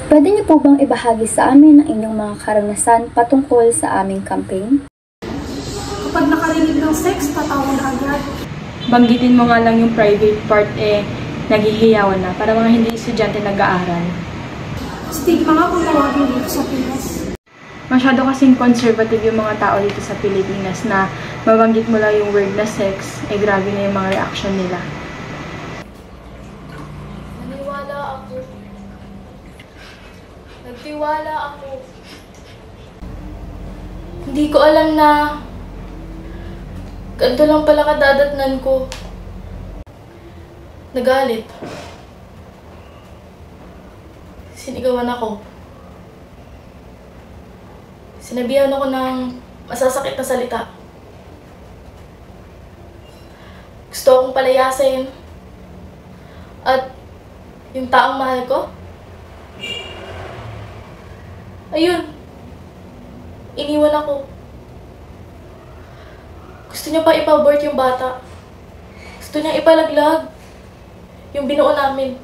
Pwede niyo po bang ibahagi sa amin ang inyong mga karanasan patungkol sa aming campaign? Kapag nakarinig ng sex, patawag agad. Banggitin mo nga lang yung private part naghihiyawan na para mga hindi estudyante nag-aaral. Stigma nga kung tawagin dito sa Pinas. Masyado kasing conservative yung mga tao dito sa Pilipinas na mabanggit mo lang yung word na sex, grabe na yung mga reaction nila. Nagtiwala ako. Hindi ko alam na ganito lang pala kadadatnan ko. Nagalit. Sinigawan ako. Sinabihan ako ng masasakit na salita. Gusto akong palayasin. At yung taong mahal ko, ayun, iniwan ako. Gusto niya pa ipabort yung bata. Gusto niya ipalaglag yung binuo namin.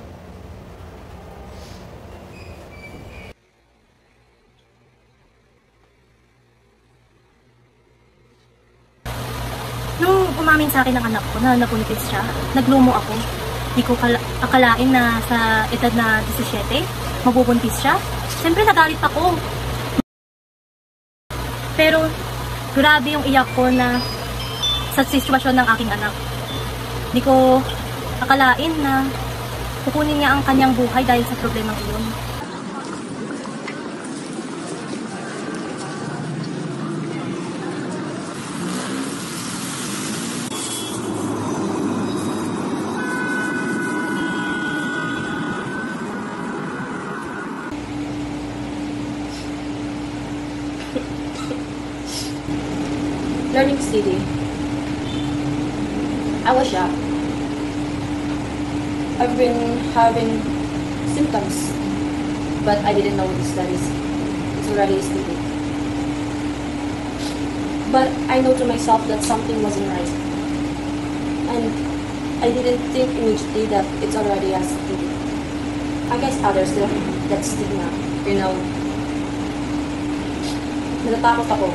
Nung umamin sa akin ng anak ko na nabuntis siya, naglumo ako. Di ko akalain na sa edad na 17, mabubuntis siya. Siyempre nagalit ako. Pero grabe yung iyak ko na sa sitwasyon ng aking anak. Di ko akalain na kukunin niya ang kanyang buhay dahil sa problemang iyon. Learning City. I was shocked. I've been having symptoms, but I didn't know this that it's already sleeping. But I know to myself that something wasn't right. And I didn't think immediately that it's already a sleeping. I guess others still that stigma, you know. Natatakot ako.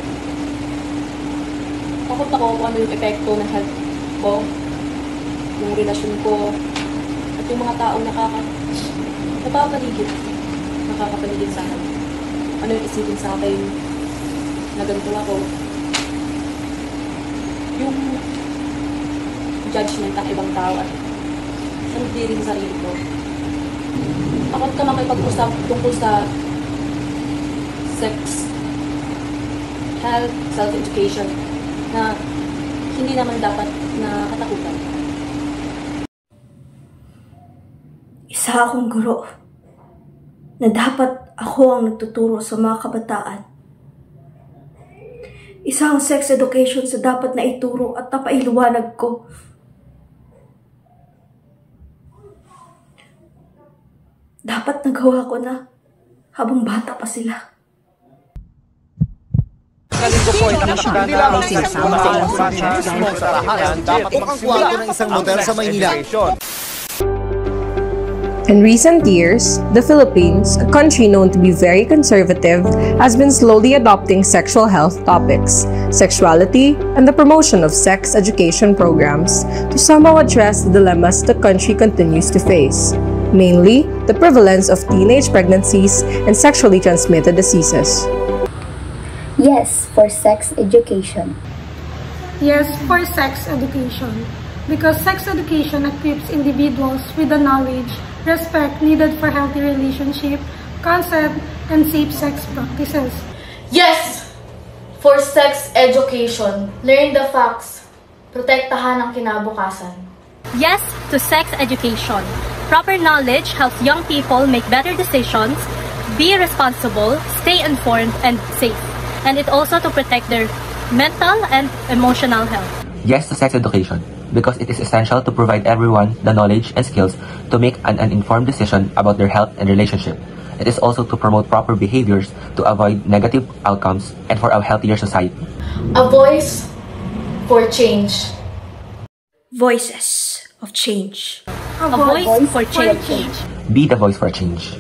Takot ako kung ano yung epekto ng health ko, yung relasyon ko, at yung mga taong nakakapaligid sa akin. Ano yung isipin sa akin na ganito ako. Yung judgment ng ibang tao at hindi rin sarili ko. Takot ka makipag-usap tungkol sa sex, health, self-education, na hindi naman dapat na katakutan. Isa akong guro na dapat ako ang nagtuturo sa mga kabataan. Isa ang sex education sa dapat na ituro at napailuwanag ko. Dapat nagawa ko na habang bata pa sila. Hindi lamang sinasama sa ilang projects sa tahanan dapat magsimula ng isang model sa Maynila. In recent years, the Philippines, a country known to be very conservative, has been slowly adopting sexual health topics, sexuality, and the promotion of sex education programs to somehow address the dilemmas the country continues to face, mainly the prevalence of teenage pregnancies and sexually transmitted diseases. Yes, for sex education. Yes, for sex education. Because sex education equips individuals with the knowledge, respect needed for healthy relationship, consent, and safe sex practices. Yes! For sex education. Learn the facts. Protektahan ang kinabukasan. Yes to sex education. Proper knowledge helps young people make better decisions, be responsible, stay informed, and safe. And it also to protect their mental and emotional health. Yes to sex education, because it is essential to provide everyone the knowledge and skills to make an informed decision about their health and relationship. It is also to promote proper behaviors to avoid negative outcomes and for a healthier society. A voice for change. Voices of change. A voice for change. Be the voice for change.